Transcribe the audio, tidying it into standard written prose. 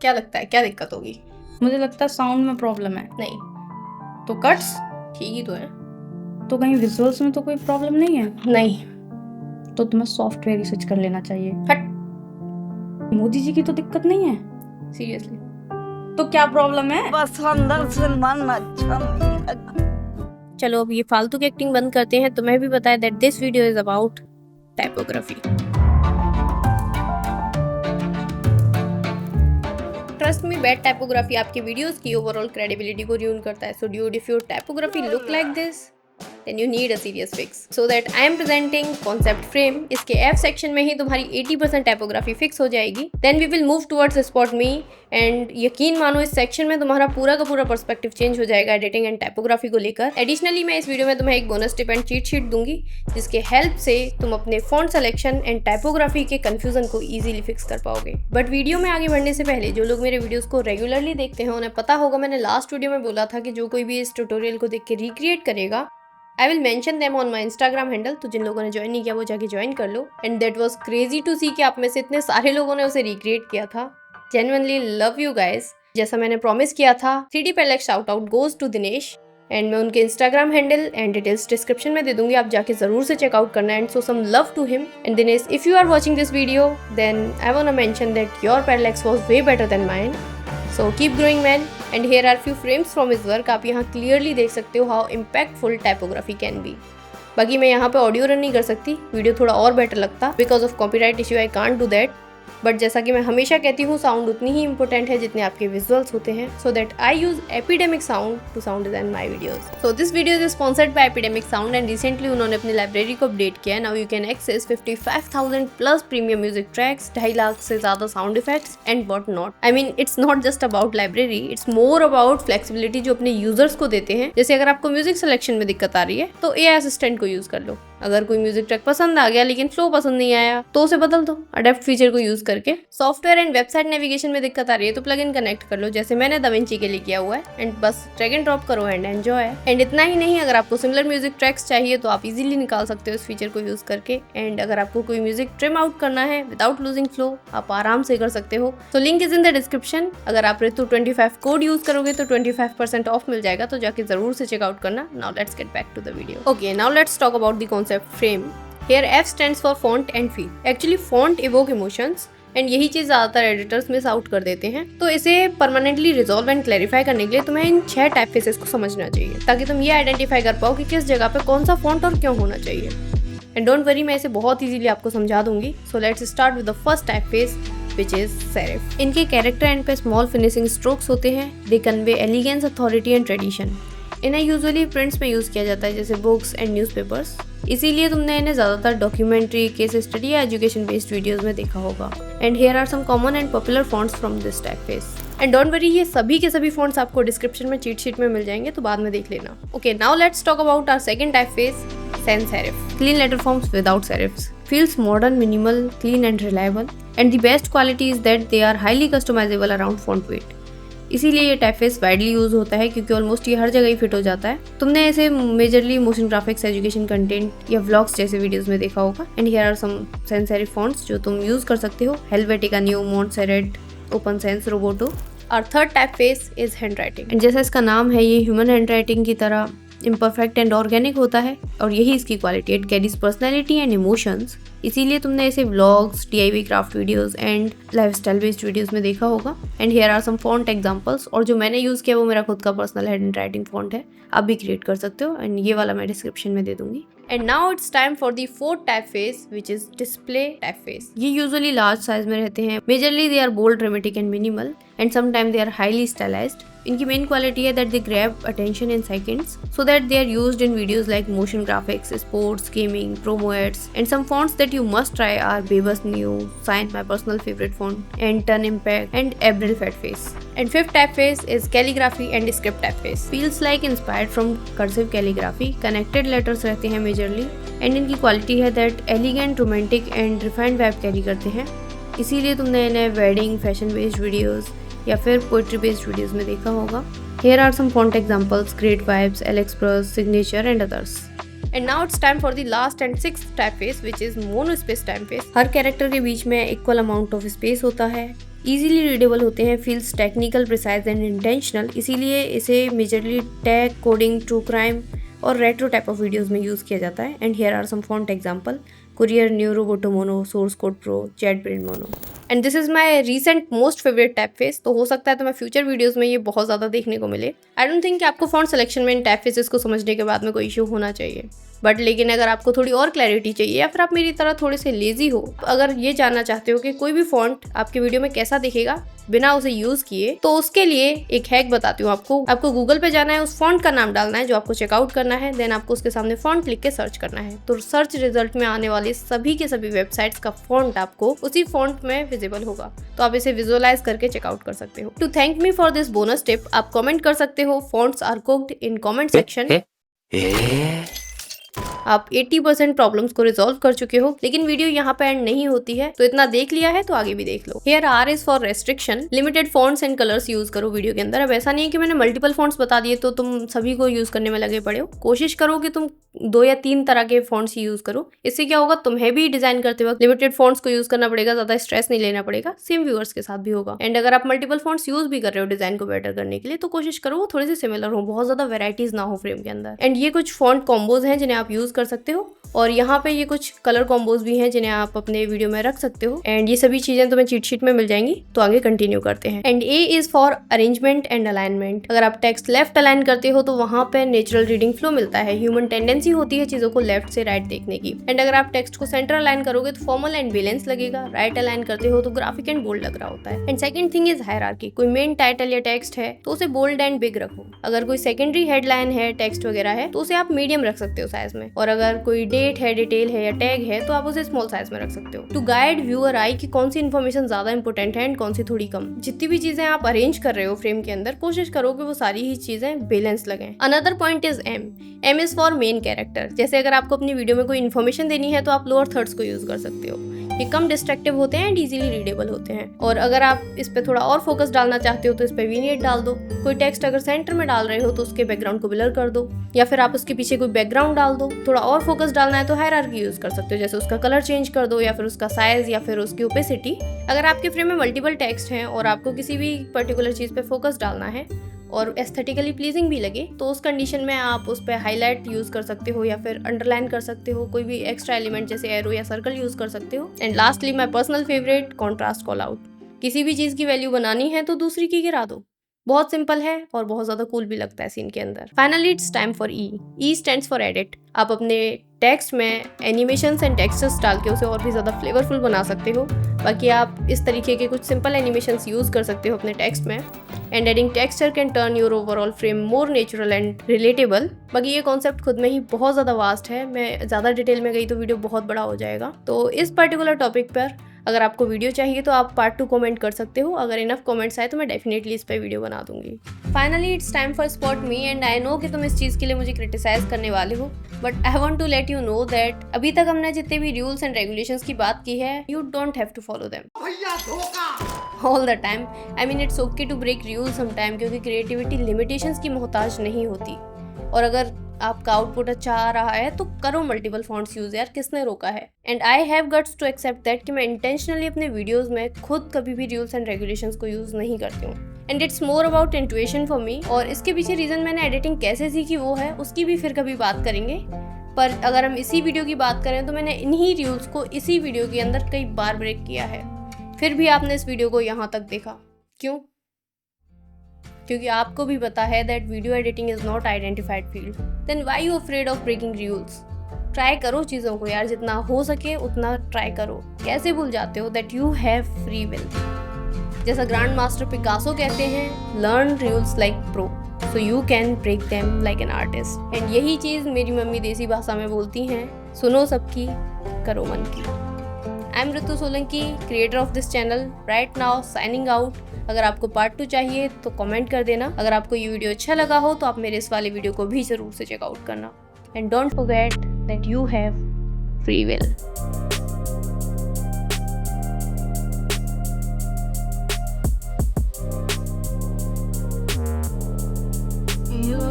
क्या लगता है क्या दिक्कत होगी? मुझे लगता है साउंड में प्रॉब्लम है। नहीं, तो कट्स ठीक ही तो है। तो कहीं विजुअल्स में तो कोई प्रॉब्लम नहीं है? नहीं। तो तुम्हें सॉफ्टवेयर रिसर्च कर लेना चाहिए। हट। मोदी जी की तो दिक्कत नहीं है। सीरियसली। तो क्या प्रॉब्लम है? बस अंदर से मन अच्छा नहीं लगा। चलो अब ये फालतू की एक्टिंग बंद करते हैं। तुम्हें भी पता है that this video is about typography. Trust me, bad typography आपके वीडियोस की ओवरऑल क्रेडिबिलिटी को ruin करता है। So dude, if your typography look like this then you need a serious fix. So that I am presenting concept frame. इसके F section में ही तुम्हारी 80% typography fix हो जाएगी. Then we will move towards spot me and यकीन मानो इस section में तुम्हारा पूरा का पूरा पर्सपेक्टिव चेंज हो जाएगा एडिटिंग एंड टाइपोग्राफी को लेकर. एडिशनली मैं इस वीडियो में तुम्हें एक bonus tip and cheat sheet दूंगी जिसके हेल्प से तुम अपने फॉन्ट सिलेक्शन एंड टाइपोग्राफी के कंफ्यूजन को इजीली फिक्स कर पाओगे. बट वीडियो में आगे बढ़ने से पहले जो लोग मेरे वीडियोस को रेगुलरली देखते हैं उन्हें पता होगा मैंने लास्ट वीडियो में बोला था कि जो कोई भी इस ट्यूटोरियल को देख के रिक्रिएट करेगा I will mention them on my Instagram handle. तो जिन लोगों ने ज्वाइन नहीं किया वो जाके ज्वाइन कर लो. And that was crazy to see कि आप में से इतने सारे लोगों ने उसे रिक्रिएट किया था. Genuinely love you guys. जैसा मैंने प्रॉमिस किया था 3D Parallax shout out goes to Dinesh. And मैं उनके Instagram handle and details description में दे दूंगी. आप जाके जरूर से चेकआउट करना and show some love to him. And Dinesh, if you are watching this video then I want to mention that your parallax was way better than mine. So keep growing man. And here are few frames from his work. आप यहाँ clearly देख सकते हो how impactful typography can be. बाकी मैं यहाँ पे audio run नहीं कर सकती, वीडियो थोड़ा और बेटर लगता. Because of copyright issue I can't do that. But जैसा कि मैं हमेशा कहती हूँ साउंड उतनी ही इंपॉर्टेंट है जितने आपके विजुअल्स होते हैं. So that I use Epidemic Sound to sound design my videos. So this video is sponsored by Epidemic Sound and recently उन्होंने अपनी लाइब्रेरी को अपडेट किया. Now you can access 55,000 plus premium music tracks, 2.5 lakh से ज्यादा sound effects and what not. I mean it's not just about library, it's more about flexibility जो अपने users को देते हैं. जैसे अगर आपको म्यूजिक सिलेक्शन में दिक्कत आ रही है तो एआई असिस्टेंट को यूज कर लो. अगर कोई म्यूजिक ट्रैक पसंद आ गया लेकिन फ्लो पसंद नहीं आया तो उसे बदल दो अडेप्ट फीचर को यूज करके. सॉफ्टवेयर एंड वेबसाइट नेविगेशन में दिक्कत आ रही है तो प्लग इन कनेक्ट कर लो जैसे मैंने दाविंची के लिए किया हुआ है. एंड बस ड्रैग एंड ड्रॉप करो एंड एंजॉय. एंड इतना ही नहीं, अगर आपको सिमिलर म्यूजिक ट्रैक्स चाहिए तो आप इजीली निकाल सकते हो इस फीचर को यूज करके. एंड अगर आपको कोई म्यूजिक ट्रिम आउट करना है विदाउट लूजिंग फ्लो आप आराम से कर सकते हो. तो link is in the description. अगर आप ऋतु 25 कोड यूज करोगे तो 25% ऑफ मिल जाएगा, तो जाके जरूर से चेकआउट करना. Now let's get back to the video. Okay, now let's talk about the concept frame. Here F stands for font and feel. Actually font evoke emotions and यही चीज़ ज़्यादातर एडिटर्स मिस आउट कर देते हैं. तो इसे permanently resolve and clarify करने के लिए तुम्हें इन 6 टाइप फेसेस को समझना चाहिए ताकि तुम ये आइडेंटिफाई कर पाओ कि किस जगह पे कौन सा फॉन्ट और क्यों होना चाहिए. एंड डोंट वरी, मैं इसे बहुत इजीली आपको समझा दूंगी. So let's start with the first type face which is serif. इनके कैरेक्टर एंड पे स्मॉल फिनिशिंग स्ट्रोक्स होते हैं. They convey elegance, authority and tradition. इन्हें यूजुअली प्रिंट्स में यूज़ किया जाता है जैसे बुक्स एंड न्यूज़पेपर्स. इसीलिए तुमने इन्हें ज़्यादातर डॉक्यूमेंट्री, केस स्टडी या एजुकेशन बेस्ड वीडियोस में देखा होगा. And here are some common and popular fonts from this typeface. And don't worry, ये सभी के सभी फॉन्ट्स आपको डिस्क्रिप्शन में चीट शीट में मिल जाएंगे तो बाद में देख लेना. Okay, now let's talk about our second typeface, sans serif. Clean letter forms without serifs. Feels modern, minimal, clean and reliable. And the best quality is that they are highly customizable around font weight. इसीलिए ये typeface widely use होता है क्योंकि almost ये हर जगह ही fit हो जाता है. तुमने ऐसे majorly motion graphics, education content या व्लॉग्स जैसे वीडियोस में देखा होगा. And here are some sans serif fonts जो तुम यूज कर सकते हो. Helvetica, new, Montserrat, open sans, Roboto. और third type face is hand writing. And जैसा इसका नाम है ये ह्यूमन हैंड राइटिंग की तरह इम्परफेक्ट एंड ऑर्गेनिक होता है और यही इसकी quality. It carries personality and emotions. इसीलिए तुमने इसे vlogs, DIY craft videos and lifestyle based videos में देखा होगा. And here are some font examples. और जो मैंने यूज़ किया वो मेरा खुद का पर्सनल हैंड राइटिंग फॉन्ट है, आप भी क्रिएट कर सकते हो. एंड ये वाला मैं डिस्क्रिप्शन में दे दूंगी. And now it's time for the fourth typeface which is display typeface. ये यूजुअली लार्ज साइज में रहते हैं. Majorly they are bold, dramatic and minimal and sometime they are highly stylized. इनकी main quality है that they grab attention in seconds so that they are used in videos like motion graphics, sports, gaming, promo ads. And some fonts that you must try are बेबस Neue, sign my personal favourite font, and turn Impact and Abril Fatface. And fifth type face is calligraphy and script typeface. Feels like inspired from cursive calligraphy. Connected letters रहते हैं majorly. And इनकी quality है that elegant, romantic and refined vibe carry करते हैं. इसीलिए तुमने इन्हें wedding, fashion based videos या फिर पोइट्री बेस्ड वीडियोस में देखा होगा. Here are some font examples: Great Vibes, Alexpress, Signature and others. And now it's time for the last and sixth typeface which is monospace typeface. Her character के बीच में equal amount of space होता है. Easily readable होते हैं, feels technical, precise and intentional, इसीलिए इसे majorly tech, coding, true crime और retro type of videos में यूज़ किया जाता है। And here are some font example: Courier, न्यूरो, बोटो mono, source code pro, JetBrains mono. And this is my recent most favourite typeface. तो हो सकता है तो मैं फ्यूचर वीडियोस में ये बहुत ज़्यादा देखने को मिले। आई डोंट थिंक कि आपको फॉन्ट सिलेक्शन में इन टाइपफेसेस को समझने के बाद में कोई इशू होना चाहिए, बट लेकिन अगर आपको थोड़ी और क्लैरिटी चाहिए या फिर आप मेरी तरह थोड़े से लेजी हो, अगर ये जानना चाहते हो कि कोई भी फॉन्ट आपके वीडियो में कैसा दिखेगा बिना उसे यूज किए, तो उसके लिए एक हैक बताती हूँ आपको गूगल पे जाना है, उस फॉन्ट का नाम डालना है जो आपको चेकआउट करना है, देन आपको उसके सामने फॉन्ट लिख के सर्च करना है। तो सर्च रिजल्ट में आने वाले सभी के सभी वेबसाइट्स का फॉन्ट आपको उसी फॉन्ट में विजिबल होगा, तो आप इसे विजुअलाइज करके चेकआउट कर सकते हो। To thank me for this bonus tip, आप कमेंट कर सकते हो fonts are cooked in comment section. आप 80% प्रॉब्लम्स को रिजॉल्व कर चुके हो, लेकिन वीडियो यहाँ पे एंड नहीं होती है, तो इतना देख लिया है तो आगे भी देख लो। Here R is for restriction, limited fonts and colours use करो वीडियो के अंदर। अब ऐसा नहीं है कि मैंने मल्टीपल फॉन्ट्स बता दिए तो तुम सभी को यूज करने में लगे पड़े हो। कोशिश करो कि तुम 2 या 3 तरह के फॉन्ट्स यूज करो। इससे क्या होगा, तुम्हें भी डिजाइन करते वक्त लिमिटेड फॉन्ट्स को यूज करना पड़ेगा, ज्यादा स्ट्रेस नहीं लेना पड़ेगा, सेम व्यूअर्स के साथ भी होगा। एंड अगर आप मल्टीपल फॉन्ट्स यूज भी कर रहे हो डिजाइन को बेटर करने के लिए, तो कोशिश करो वो थोड़े से सिमिलर हो, बहुत ज्यादा वेराइटीज ना हो फ्रेम के अंदर। एंड ये कुछ फॉन्ट कॉम्बोज हैं जिन्हें आप यूज कर सकते हो, और यहाँ पे ये कुछ कलर कॉम्बोज भी हैं जिन्हें आप अपने वीडियो में रख सकते हो। एंड ये सभी चीजें तुम्हें चीट शीट में मिल जाएंगी। तो आगे कंटिन्यू करते हैं। And A is for arrangement and alignment. अगर आप टेक्स्ट लेफ्ट अलाइन करते हो तो वहाँ पे नेचुरल रीडिंग फ्लो मिलता है। ह्यूमन टेंडेंसी होती है चीजों को लेफ्ट से राइट देखने की। एंड अगर आप टेक्स्ट को सेंटर अलाइन करोगे तो फॉर्मल एंड बैलेंस लगेगा। राइट अलाइन करते हो तो ग्राफिक एंड बोल्ड लग रहा होता है। And second thing is hierarchy. कोई मेन टाइटल या टेक्स्ट है तो उसे बोल्ड एंड बिग रखो। अगर कोई सेकेंडरी हेडलाइन है, टेक्स्ट वगैरह है, तो उसे आप मीडियम रख सकते हो साइज में। और अगर कोई डेट है, डिटेल है या टैग है, तो आप उसे स्मॉल साइज में रख सकते हो। टू गाइड व्यूअर आई कि कौन सी इन्फॉर्मेशन ज्यादा इंपॉर्टेंट है एंड कौन सी थोड़ी कम। जितनी भी चीजें आप अरेंज कर रहे हो फ्रेम के अंदर, कोशिश करो कि वो सारी ही चीजें बैलेंस लगें। Another point is M is for main character. जैसे अगर आपको अपनी वीडियो में कोई इन्फॉर्मेशन देनी है तो आप लोअर थर्ड्स को यूज कर सकते हो। ये कम डिस्ट्रक्टिव होते हैं एंड इजीली रीडेबल होते हैं। और अगर आप इस पे थोड़ा और फोकस डालना चाहते हो तो इस पे विनिएट डाल दो। कोई टेक्स्ट अगर सेंटर में डाल रहे हो तो उसके बैकग्राउंड को ब्लर कर दो, या फिर आप उसके पीछे कोई बैकग्राउंड डाल दो। थोड़ा और फोकस डालना है तो हायरार्की यूज कर सकते हो, जैसे उसका कलर चेंज कर दो, या फिर उसका साइज, या फिर उसकी ओपेसिटी। अगर आपके फ्रेम में मल्टीपल टेक्स्ट हैं और आपको किसी भी पर्टिकुलर चीज पे फोकस डालना है और एस्थेटिकली प्लीजिंग भी लगे, तो उस कंडीशन में आप उस पर हाईलाइट यूज कर सकते हो या फिर अंडरलाइन कर सकते हो। कोई भी एक्स्ट्रा एलिमेंट जैसे एरो या सर्कल यूज कर सकते हो। And lastly my personal favourite, contrast call out. किसी भी चीज की वैल्यू बनानी है तो दूसरी की गिरा दो। बहुत सिंपल है और बहुत ज्यादा कूल भी लगता है सीन के अंदर। Finally it's time for E stands for edit. आप अपने टेक्स्ट में एनिमेशंस एंड टेक्सचर्स डाल के उसे और भी ज़्यादा फ्लेवरफुल बना सकते हो। बाकी आप इस तरीके के कुछ सिंपल एनिमेशंस यूज़ कर सकते हो अपने टेक्स्ट में। And adding texture can turn your overall frame more natural and relatable. बाकी ये कॉन्सेप्ट खुद में ही बहुत ज़्यादा वास्ट है, मैं ज़्यादा डिटेल में गई तो वीडियो बहुत बड़ा हो जाएगा। तो इस पर्टिकुलर टॉपिक पर अगर आपको वीडियो चाहिए तो आप पार्ट 2 कमेंट कर सकते हो। अगर इनफ कमेंट्स आए तो मैं डेफिनेटली इस पर वीडियो बना दूंगी। Finally it's time for spot me. And I know कि तुम इस चीज़ के लिए मुझे क्रिटिसाइज करने वाले हो, but I want to let you know that अभी तक हमने जितने भी रूल्स एंड रेगुलेशंस की बात की है, you don't have to follow them all the time. I mean it's okay to break rules some time, क्योंकि क्रिएटिविटी लिमिटेशंस की मोहताज नहीं होती। और अगर आपका आउटपुट अच्छा आ रहा है तो करो मल्टीपल फॉन्ट्स यूज, यार किसने रोका है। And I have guts to accept that कि मैं इंटेंशनली अपने वीडियोस में खुद कभी भी रूल्स एंड रेगुलेशंस को यूज नहीं करती हूँ। And it's more about intuition for me. और इसके पीछे रीजन मैंने एडिटिंग कैसे सीखी वो है, उसकी भी फिर कभी बात करेंगे। पर अगर हम इसी वीडियो की बात करें तो मैंने इन्हीं रूल्स को इसी वीडियो के अंदर कई बार ब्रेक किया है, फिर भी आपने इस वीडियो को यहाँ तक देखा। क्यों? क्योंकि आपको भी पता है that video editing is not identified field. Then why you afraid of breaking rules? Try करो चीज़ों को यार, जितना हो सके उतना ट्राई करो। कैसे भूल जाते हो that you have free will? जैसा ग्रैंड मास्टर पिकासो कहते हैं, learn rules like pro so you can break them like an artist. And यही चीज़ मेरी मम्मी देसी भाषा में बोलती हैं, सुनो सबकी, करो मन की। I am Ritu Solanki, creator of this channel, right now signing out. अगर आपको पार्ट 2 चाहिए तो कमेंट कर देना। अगर आपको ये वीडियो अच्छा लगा हो तो आप मेरे इस वाले वीडियो को भी ज़रूर से चेकआउट करना। And don't forget that you have free will.